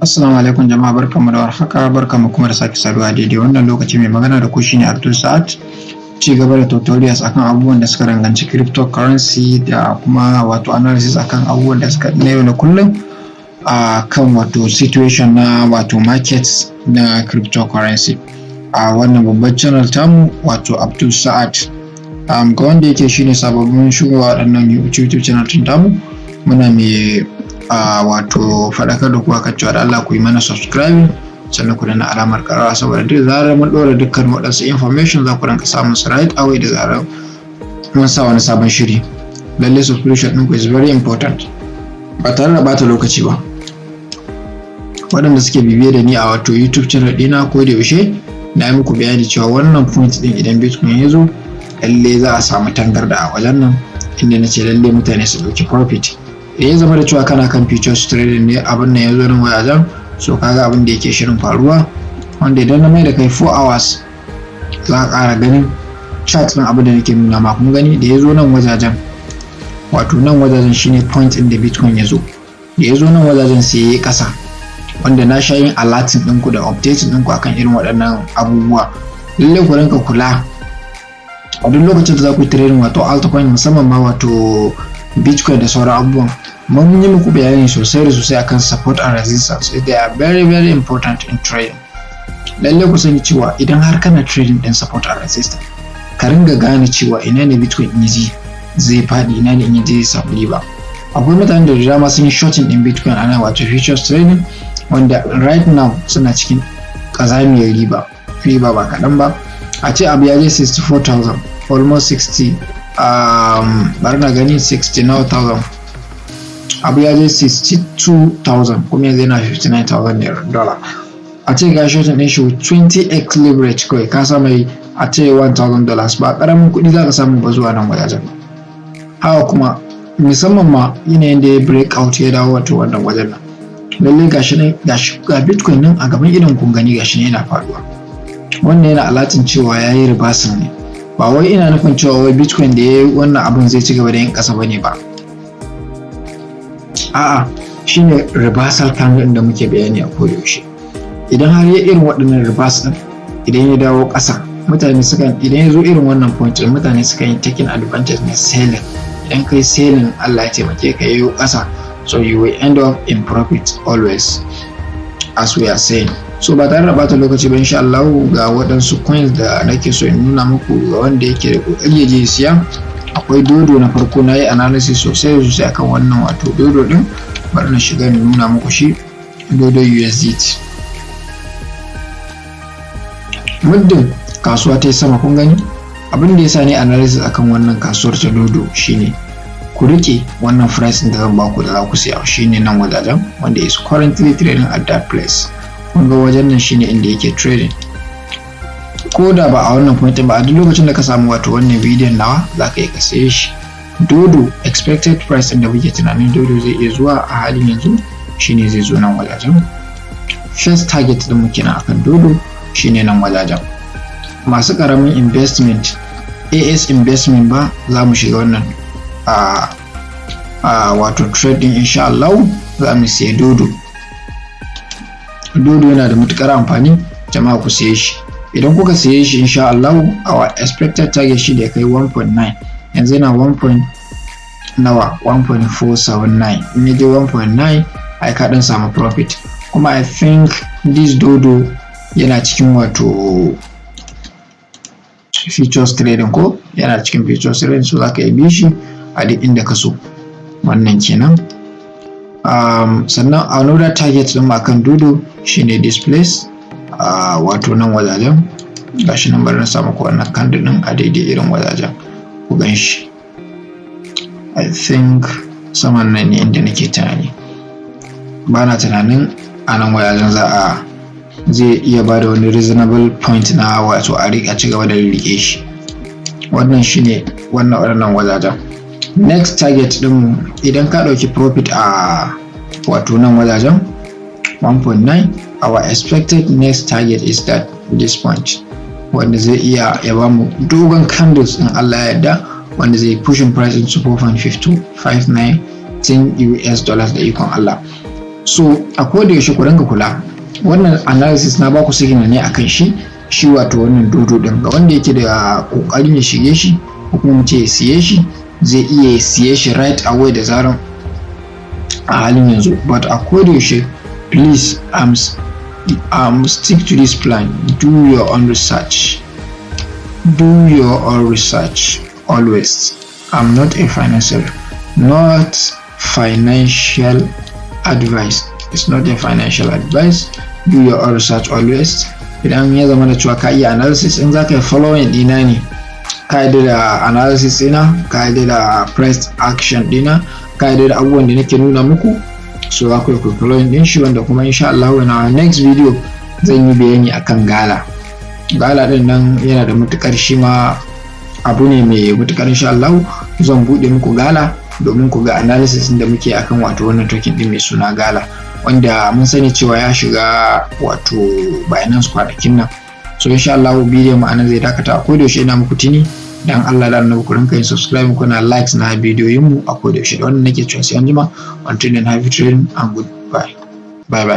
Assalamu alaikum jama'a, barkanmu da warhaka, barkanmu kuma da sake saduwa daidai wannan lokaci. Mai magana da ku shine Abdul Sa'ad, ci gaba da tutorials akan abubuwan da suka danganci cryptocurrency da kuma wato analysis akan abubuwan da suka na yau da kullum a kan wato situation na wato markets na cryptocurrency a wannan babban channel tamu wato Abdul Sa'ad. Ga wanda yake shine sababbin shigowa waɗannan YouTube channel ɗin tamu, muna mai wato faɗakar da ku akan cewa da Allah ku yi mana subscribe sannan ku danna alamar ƙarawa, saboda duk zarar mun ɗora dukkan waɗansu information za ku rinka samun su right away da zarar mun sa wani sabon shiri. Lallai subscription ɗinku is very important, ba tare da ɓata lokaci ba. Waɗanda suke bibiye da ni a wato YouTube channel ɗina ko da yaushe na yi muku bayani cewa wannan point ɗin idan Bitcoin ya zo lallai za a samu tangarda a wajen nan, inda na ce lallai mutane su ɗauki profit. Idan ya zama da cewa kana kan futures trading ne abin nan ya zo nan wajajen, so kaga abin da yake shirin faruwa, wanda idan na mai da kai 4 hours za ka ƙara ganin chart ɗin abin da nake nuna ma. Kun gani da ya zo nan wajajen, wato nan wajajen shine point ɗin da Bitcoin ya zo. Da ya zo nan wajajen sai ya yi ƙasa, wanda na sha yin alerting ɗinku da updating ɗinku akan irin waɗannan abubuwa. Lallai ku rinka kula a duk lokacin da za ku yi trading wato altcoin, musamman ma wato Bitcoin da sauran abubuwan. Mun yi muku bayani sosai da sosai akan support and resistance. They are very very important in trading. Lallai ku sani cewa idan har kana trading din support and resistance, ka ringa gane cewa ina ne Bitcoin in ji zai faɗi, ina ne in ji zai samu riba. Akwai mutanen da dama sun yi shorting din Bitcoin ana wato futures trading, wanda right now suna cikin ƙazamiyar riba ba kaɗan ba. A ce abu ya je 64,000, almost 60, bari na gani 69,000, abu ya je 62,000 kuma yanzu yana 59,000 dollar. A ce ga shorting ɗin shi 20x leverage kawai ka samu a ce $1,000, ba ƙaramin kuɗi za ka samu ba zuwa nan wajajen. Haka kuma musamman ma yanayin da ya break out ya dawo wato wannan wajen nan, lallai gashi ga Bitcoin nan a gaban idon kun gani gashi ne yana faruwa. Wannan yana alatin cewa ya yi reversing ne, ba wai ina nufin cewa wai Bitcoin da ya yi wannan abin zai ci gaba da yin ƙasa bane ba. A'a, shine reversal candle da muke bayani a kodayaushe. Idan har ya irin waɗannan reverse ɗin, idan ya dawo ƙasa, mutane sukan, idan ya zo irin wannan point ɗin, mutane sukan yi taking advantage na selling. Idan kai selling, Allah ya taimake ka yayo ƙasa, so you will end up in profit always, as we are saying. So ba tare da bata lokaci ba, insha Allah ga waɗansu coins da nake so in nuna muku ga wanda yake da kokari ya je siya. Akwai dodo na farko, na yi analysis sosai akan wannan wato dodo din. Bari na shiga in nuna muku shi, dodo USDT. Muddin kasuwa ta yi sama, kun gani abin da ya sa ni analysis akan wannan kasuwar ta dodo shine ku rike wannan price da zan baku da za ku siya, shine nan wajajen, wanda is currently trading at that place. Kun ga wajen nan shine inda yake trading. Ko da ba a wannan point ba, a duk lokacin da ka samu wato wannan bidiyon nawa za ka yi ka saye shi. Dodo expected price da muke tunanin dodo zai iya zuwa a halin yanzu shine zai zo nan wajajen. First target din mu kenan akan dodo shine nan wajajen. Masu karamin investment, AS investment ba, za mu shiga wannan wato trading insha Allah. Za mu siya dodo. Dodo yana da matukar amfani, jama'a ku siye shi. Idan kuka siye shi insha Allah, our expected target shi da ya kai 1.9, yanzu yana 1.479. in ya je 1.9 ai ka dan samu profit. Kuma I think this dodo yana cikin wato futures trading, ko yana cikin futures trading, so za ka yi bishi a duk inda ka so. Wannan kenan. Sannan another target din akan dodo shine this place, wato nan wajajen. Gashi nan, bari na samu ku wannan candle din a daidai irin wajajen, ku gan shi. I think saman nan ne inda nake tunani, ba na tunanin a nan wajajen zai iya ba da wani reasonable point na wato a ci gaba da rike shi. Wannan shine wannan wajajen. Next target din idan ka ɗauki profit a wato nan wajajen 1.9, our expected next target is that this point, wanda zai iya ya ba mu dogon candles in Allah ya yarda, wanda zai pushing price into 4.5259 US dollars da ikon Allah. So a koda yaushe ku dinga kula, wannan analysis na baku signal ne akan shi wato wannan dodo din, ga wanda yake da kokarin ya shige shi ko kuma mu ce ya siye shi, zai iya siye shi right away da zaran a halin yanzu. But a koda yaushe please stick to this plan. Do your own research always. I'm not a financial advice. It's not a financial advice. Do your own research always. Idan ya zama da cewa ka iya analysis, in za ka yi following dina ne, ka yi da analysis dina, ka yi da price action dina, ka yi da abubuwan da nake nuna muku, so za ku yi following din shi, wanda kuma insha Allah in our next video zan yi bayani akan gala din nan. Yana da matukar shi ma abu ne mai matukar, insha Allah zan bude muku gala domin ku ga analysis da muke akan wato wannan token din mai suna gala, wanda mun sani cewa ya shiga wato Binance kwanakin nan. So insha Allah bidiyon mu anan zai dakata. A koda yaushe ina muku tuni dan Allah da annabi ku rinka yin subscribe, kuna likes na bidiyoyin mu a koda yaushe. Da wannan nake cewa sai anjima, until then have a good trading and goodbye. Bye bye.